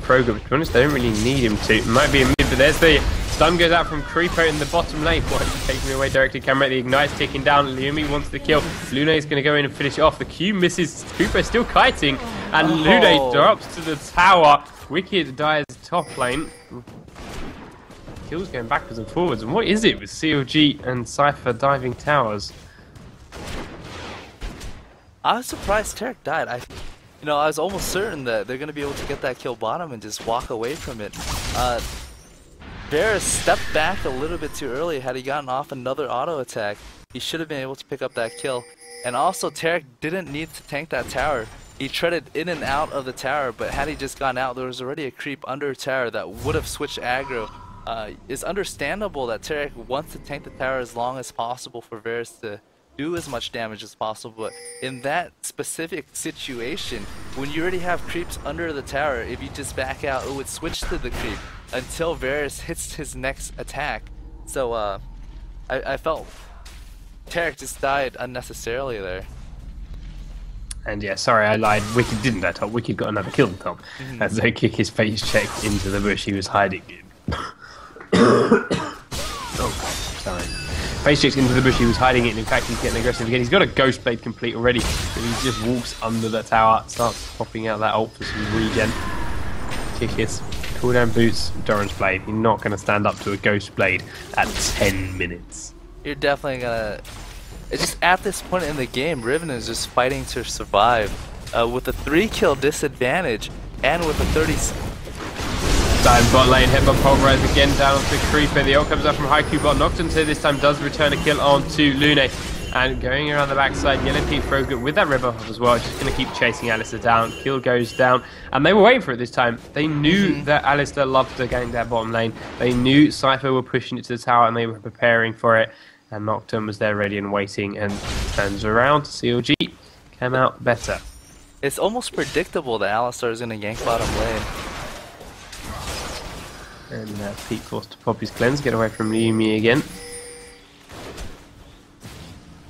Frogger, but to be honest, they don't really need him to. It might be a mid, but there's the stun goes out from Creepo in the bottom lane. What, he's taking me away directly. Camera, the Ignite's ticking down. Lumi wants the kill. Lune is going to go in and finish it off. The Q misses. Creepo still kiting, and Lune drops to the tower. Wicked dies top lane. Kills going backwards and forwards. And what is it with CLG and Sypher diving towers? I was surprised Tarek died. I was almost certain that they're going to be able to get that kill bottom and just walk away from it. Varus stepped back a little bit too early. Had he gotten off another auto attack, he should have been able to pick up that kill. And also, Tarek didn't need to tank that tower. He treaded in and out of the tower, but had he just gone out, there was already a creep under tower that would have switched aggro. It's understandable that Tarek wants to tank the tower as long as possible for Varus to do as much damage as possible, but in that specific situation, when you already have creeps under the tower, if you just back out, it would switch to the creep until Varus hits his next attack. So I felt Tarek just died unnecessarily there. And yeah, sorry, I lied. Wicked didn't die top. Wicked got another kill on top. As they kick his face check into the bush he was hiding in. Oh, sorry. Face checks into the bush, he was hiding it, and in fact he's getting aggressive again. He's got a Ghost Blade complete already, but he just walks under the tower, starts popping out that ult for some regen. Kick it, cooldown boots, Doran's Blade. You're not going to stand up to a Ghost Blade at 10 minutes. You're definitely going to... It's just at this point in the game, Riven is just fighting to survive with a 3-kill disadvantage and with a 30... Dive bot lane, hit by Pulverize again down onto Creeper. The ult comes up from Haiku bot. Nocturne this time does return a kill onto Lune. And going around the backside, Yellow Pete Frogger with that River as well. Just going to keep chasing Alistair down. Kill goes down. And they were waiting for it this time. They knew that Alistair loved to gang that bottom lane. They knew Sypher were pushing it to the tower and they were preparing for it. And Nocturne was there ready and waiting and turns around. CLG came out better. It's almost predictable that Alistair is going to gank bottom lane. And Pete forced to pop his cleanse, get away from Yumi again.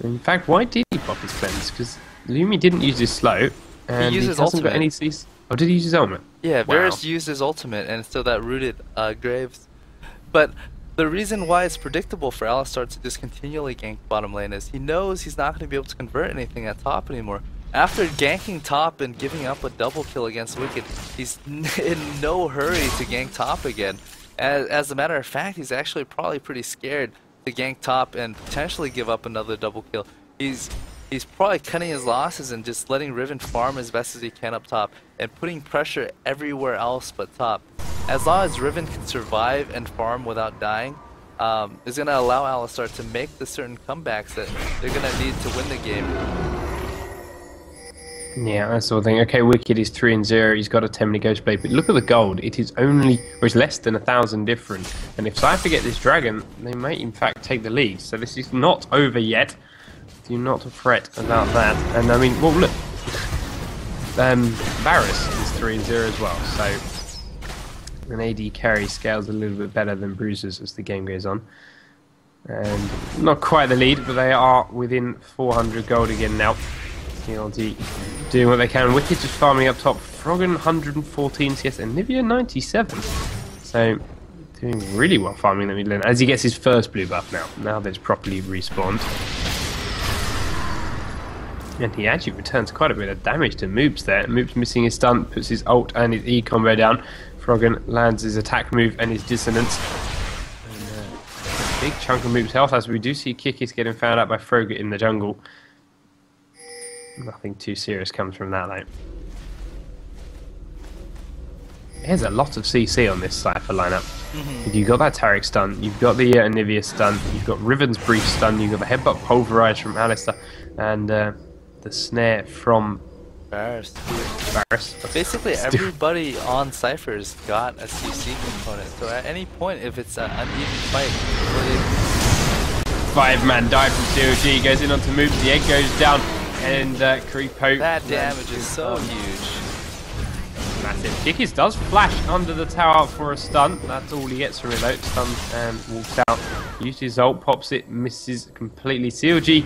In fact, why did he pop his cleanse? Because Yumi didn't use his slow, and he hasn't got any C's. Oh, did he use his ultimate? Yeah, Varus used his ultimate, and still that rooted Graves. But the reason why it's predictable for Alistair to just continually gank bottom lane is he knows he's not going to be able to convert anything at top anymore. After ganking top and giving up a double kill against Wicked, he's in no hurry to gank top again. As a matter of fact, he's actually probably pretty scared to gank top and potentially give up another double kill. He's probably cutting his losses and just letting Riven farm as best as he can up top and putting pressure everywhere else but top. As long as Riven can survive and farm without dying, is going to allow Alistair to make the certain comebacks that they're going to need to win the game. Yeah, that's the sort of thing. Okay, Wicked is 3-0. He's got a 10-minute Ghost Blade, but look at the gold. It is only, or it's less than 1,000 different. And if Sypher get this dragon, they may in fact take the lead. So this is not over yet. Do not fret about that. And I mean, well, look, Varus is 3-0 as well. So an AD carry scales a little bit better than Bruiser's as the game goes on. And not quite the lead, but they are within 400 gold again now. CLG doing what they can. Wicked just farming up top. Froggen 114 CS and Nivea 97. So doing really well farming the mid lane as he gets his first blue buff now. Now that it's properly respawned. And he actually returns quite a bit of damage to Moops there. Moops missing his stun, puts his ult and his E combo down. Froggen lands his attack move and his dissonance. And a big chunk of Moops' health as we do see Kikis getting found out by Frogger in the jungle. Nothing too serious comes from that though. There's a lot of CC on this Sypher lineup. You've got that Tarek stun, you've got the Anivia stun, you've got Riven's brief stun, you've got the headbutt pulverize from Alistair, and the snare from Varus. Basically everybody on Sypher's got a CC component, so at any point if it's an uneven fight, 5-man dive from CLG, goes in onto Moops, the egg goes down. And Creepo. That damage is so huge. Massive. Kikis does flash under the tower for a stun. That's all he gets from it though. Stuns and walks out. Uses his ult, pops it, misses completely. CLG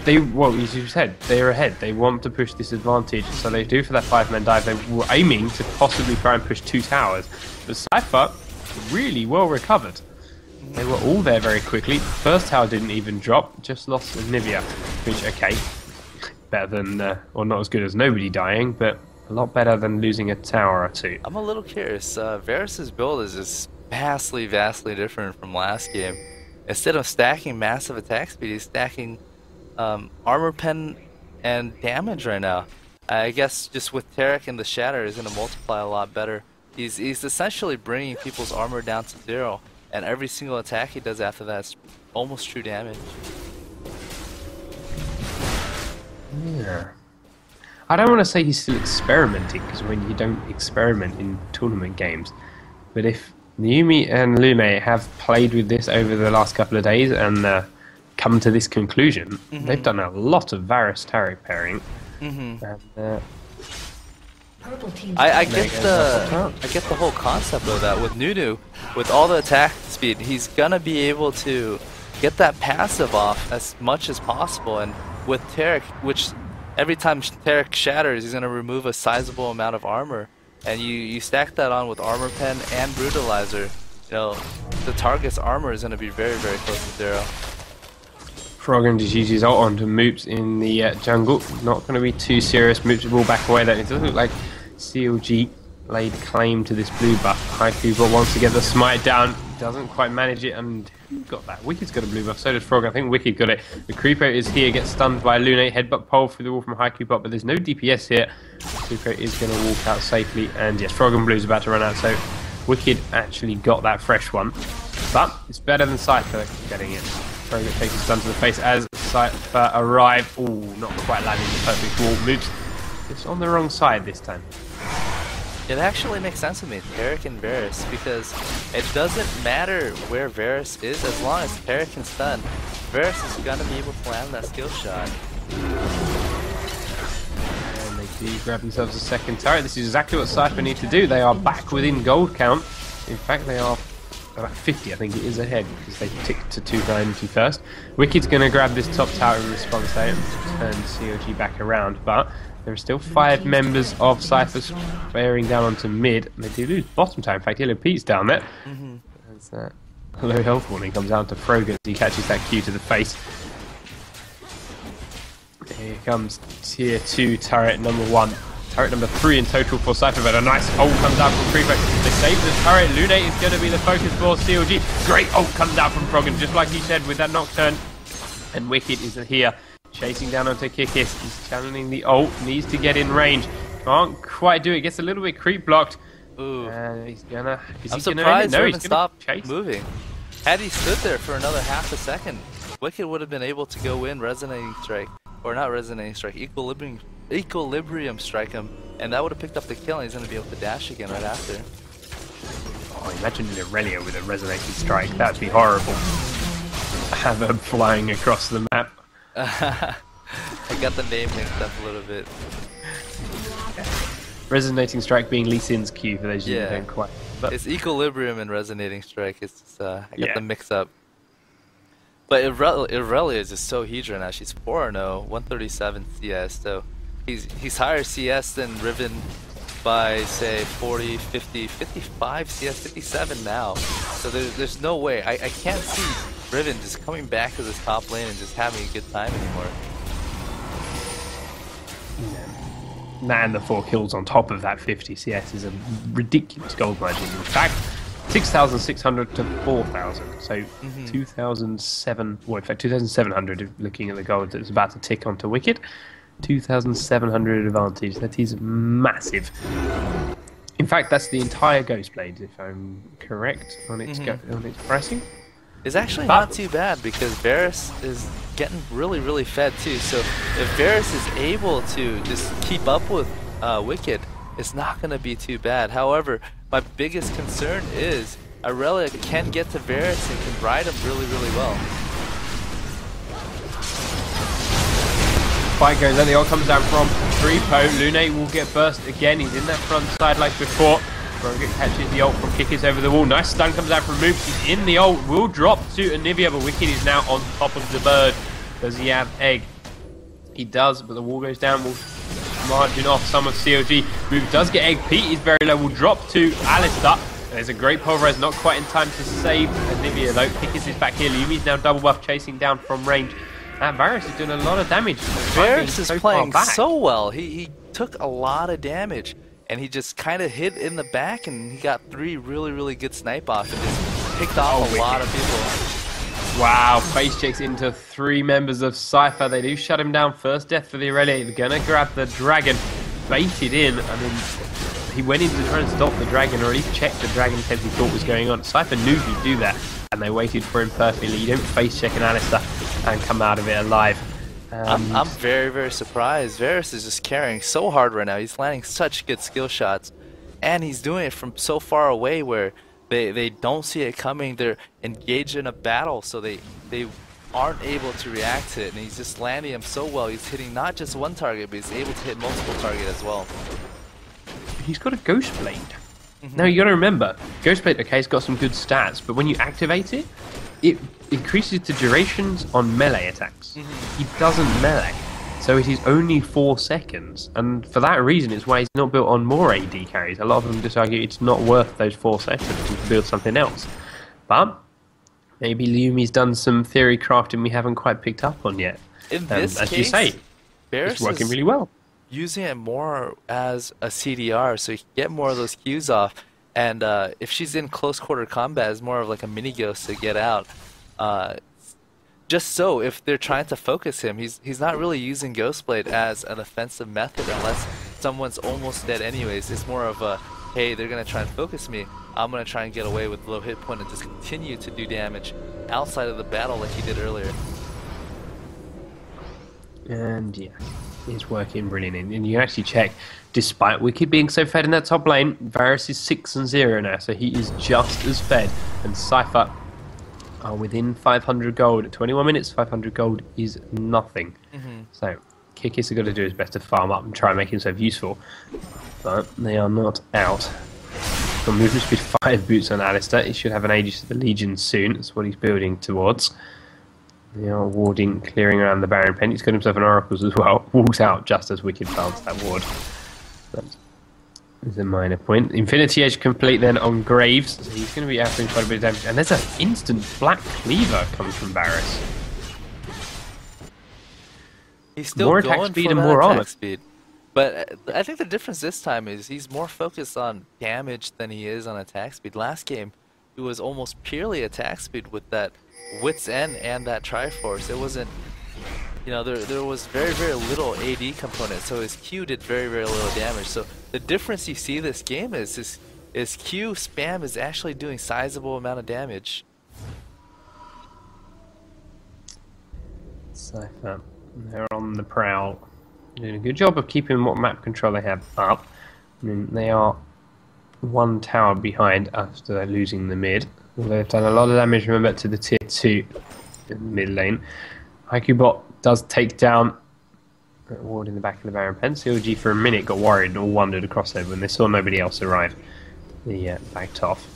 well, as you said, they're ahead. They want to push this advantage, so they do for that 5-man dive. They were aiming to possibly try and push 2 towers, but Sypher really well recovered. They were all there very quickly. First tower didn't even drop, just lost Nivea, which, okay, better than, or not as good as nobody dying, but a lot better than losing a tower or 2. I'm a little curious. Varus's build is just vastly different from last game. Instead of stacking massive attack speed, he's stacking armor pen and damage right now. I guess just with Tarek and the Shatter is going to multiply a lot better. He's essentially bringing people's armor down to 0, and every single attack he does after that is almost true damage. Yeah. I don't want to say he's still experimenting, because when you don't experiment in tournament games, but if Yumi and Lume have played with this over the last couple of days and come to this conclusion, they've done a lot of Varus Tarek pairing. And, I get the whole concept of that with Nunu. With all the attack speed, he's gonna be able to get that passive off as much as possible. And with Tarek, which every time Tarek shatters, he's gonna remove a sizable amount of armor. And you stack that on with armor pen and brutalizer, you know, the target's armor is gonna be very close to 0. Froggen just uses ult onto Moops in the jungle. Not going to be too serious. Moops will back away. That it doesn't look like CLG laid claim to this blue buff. Haiku but wants to get the smite down. Doesn't quite manage it, and who got that? Wicked's got a blue buff. So does Froggen. I think Wicked got it. The Creeper is here. Gets stunned by Lune. Headbutt pole through the wall from Haiku bot, but there's no DPS here. Creeper is going to walk out safely, and yes, Froggen Blue's about to run out. So Wicked actually got that fresh one, but it's better than Sypher getting it. Froggen takes a stun to the face as Sypher arrive. Ooh, not quite landing the perfect wall. Moops just on the wrong side this time. It actually makes sense to me, Tarek and Varus, because it doesn't matter where Varus is, as long as Tarek can stun, Varus is gonna be able to land that skill shot. And they do grab themselves a second turret. This is exactly what Sypher need to do. They are back within gold count. In fact, they are about 50, I think it is ahead, because they ticked to 290 first. Wicked's going to grab this top tower in response there and turn CLG back around, but there are still 5 members of Sypher bearing down onto mid. And they do lose bottom tower. In fact, Yellow Pete's down there. As that low health warning comes out to Froggen as he catches that Q to the face. Here comes tier 2 turret number 1. Turret number 3 in total for Sypher, but a nice ult comes out from Creeper. They save the turret. Lune is going to be the focus for CLG. Great ult comes out from Froggen, just like he said with that Nocturne. And Wicked is here, chasing down onto Kikis. He's channeling the ult, needs to get in range. Can't quite do it, gets a little bit creep blocked. Ooh. He's gonna... I'm surprised Riven stopped moving. Had he stood there for another half a second, Wicked would have been able to go in Resonating Strike. Or not Resonating Strike, Equilibrium Strike him, and that would have picked up the kill, and he's going to be able to dash again right after. Oh, imagine an Aurelia with a Resonating Strike. That'd be horrible. Have her flying across the map. I got the name mixed up a little bit. Resonating Strike being Lee Sin's Q for those of you who don't quite. But it's Equilibrium and Resonating Strike. It's just, I got them mixed up. But Aurelia is just so huge right now. She's 4-0, 137 CS. So he's higher CS than Riven by say 40, 50, 55 CS, 57 now. So there's no way. I can't see Riven just coming back to this top lane and just having a good time anymore. That and the 4 kills on top of that 50 CS is a ridiculous gold margin. In fact, 6,600 to 4,000, so 2,007. Well, in fact, 2,700. Looking at the gold that's about to tick onto Wicked, 2,700 advantage. That is massive. In fact, that's the entire Ghostblade, if I'm correct on its on its pricing. It's actually not too bad because Varus is getting really fed too. So if Varus is able to just keep up with Wicked, it's not going to be too bad. However, my biggest concern is Aurelia can get to Varus and can ride him really well. Fight goes on, the ult comes down from Repo. Lune will get burst again. He's in that front side like before. Froggen catches the ult from Kikis over the wall. Nice stun comes out from Moops. He's in the ult. Will drop to Anivia, but Wicked is now on top of the bird. Does he have egg? He does, but the wall goes down. Will margin off some of CLG. Move does get egg. Pete is very low. Will drop to Alistair. There's a great pulverize, not quite in time to save Olivia though. Kickers is back here. Lumi's now double buff, chasing down from range. And Varus is doing a lot of damage. Varus is playing so well. He took a lot of damage, and he just kind of hid in the back, and he got 3 really good snipe off, and just picked off a lot of people. Wow, face checks into 3 members of Sypher. They do shut him down. First death for the Aurelia. They're gonna grab the dragon, baited in. I mean, he went in to try and stop the dragon, or at least check the dragon in case he thought was going on. Sypher knew he'd do that, and they waited for him perfectly. You don't face check an Alistair and come out of it alive. I'm very surprised. Varus is just carrying so hard right now. He's landing such good skill shots, and he's doing it from so far away where they don't see it coming. They're engaged in a battle, so they aren't able to react to it, and he's just landing them so well. He's hitting not just one target, but he's able to hit multiple targets as well. He's got a Ghost Blade. Now you got to remember, Ghost Blade, okay, it's got some good stats, but when you activate it, it increases the durations on melee attacks. He doesn't melee, so it is only 4 seconds, and for that reason it's why he's not built on more AD carries. A lot of them just argue it's not worth those 4 seconds to build something else. But maybe Lumi's done some theory crafting we haven't quite picked up on yet. In this as case, you say, Varus it's working really well. Using it more as a CDR, so you can get more of those Qs off, and if she's in close quarter combat, it's more of like a mini ghost to get out. Just so if they're trying to focus him, he's not really using Ghostblade as an offensive method unless someone's almost dead anyways. It's more of a, hey, they're gonna try and focus me, I'm gonna try and get away with low hit point and just continue to do damage outside of the battle like he did earlier. And yeah, it's working brilliantly. And you actually check, despite Wicked being so fed in that top lane, Varus is 6-0 now, so he is just as fed. And Sypher are within 500 gold. At 21 minutes, 500 gold is nothing. So Kikis have got to do his best to farm up and try and make himself useful. But they are not out. Got movement speed 5 boots on Alistair. He should have an Aegis of the Legion soon. That's what he's building towards. They are warding, clearing around the Baron Pen. He's got himself an Oracles as well. Walks out just as Wicked plants that ward. That is a minor point. Infinity Edge complete then on Graves. So he's going to be outdoing quite a bit of damage. And there's an instant Black Cleaver coming from Varus. He's still more going attack speed for and that more attack armor. speed. But I think the difference this time is he's more focused on damage than he is on attack speed. Last game, he was almost purely attack speed with that Wit's End and that Triforce. It wasn't, you know, there was very little AD component, so his Q did very little damage. So the difference you see this game is his Q spam is actually doing sizable amount of damage. Sypher, they're on the prowl. Doing a good job of keeping what map control they have up. I mean, they are 1 tower behind after losing the mid. They've done a lot of damage, remember, to the tier 2 in the mid lane. IQBot does take down that ward in the back of the Baron Pen. CLG for a minute got worried or wandered across there when they saw nobody else arrive. They backed off.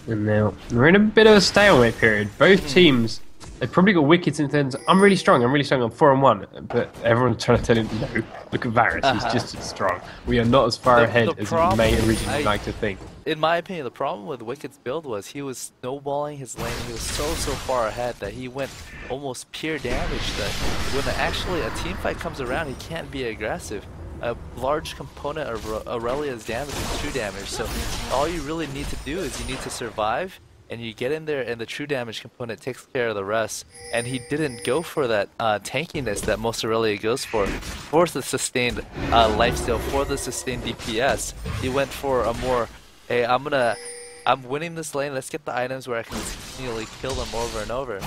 And now we're in a bit of a stalemate period. Both teams, they've probably got Wicked since then. I'm really strong, I'm 4-1. But everyone's trying to tell him, no, look at Varus, he's just as strong. We are not as far ahead as you may originally like to think. In my opinion, the problem with Wicked's build was he was snowballing his lane. He was so far ahead that he went almost pure damage. That when actually a team fight comes around, he can't be aggressive. A large component of Aurelia's damage is true damage. So all you really need to do is you need to survive, and you get in there, and the true damage component takes care of the rest. And he didn't go for that tankiness that most Aurelia goes for the sustained lifesteal, for the sustained DPS. He went for a more, hey, I'm winning this lane, let's get the items where I can continually kill them over and over.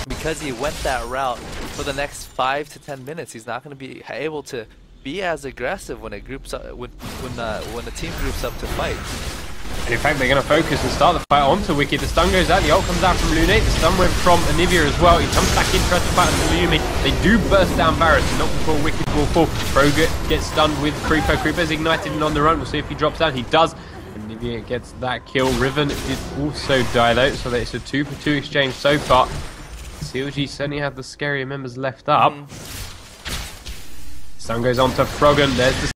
Because he went that route for the next 5 to 10 minutes, he's not going to be able to be as aggressive when it groups up, when the team groups up to fight. And in fact, they're going to focus and start the fight onto Wicked. The stun goes out, the ult comes out from Lune, the stun went from Anivia as well. He comes back in, tries to fight with Lumi. They do burst down Varus, not before Wicked will fall. Kroger gets stunned with Creeper. Creeper's ignited and on the run. We'll see if he drops down. He does. Anivia gets that kill. Riven did also die though, so it's a 2-for-2 exchange so far. CLG certainly have the scarier members left up. Sun goes on to Froggen. There's the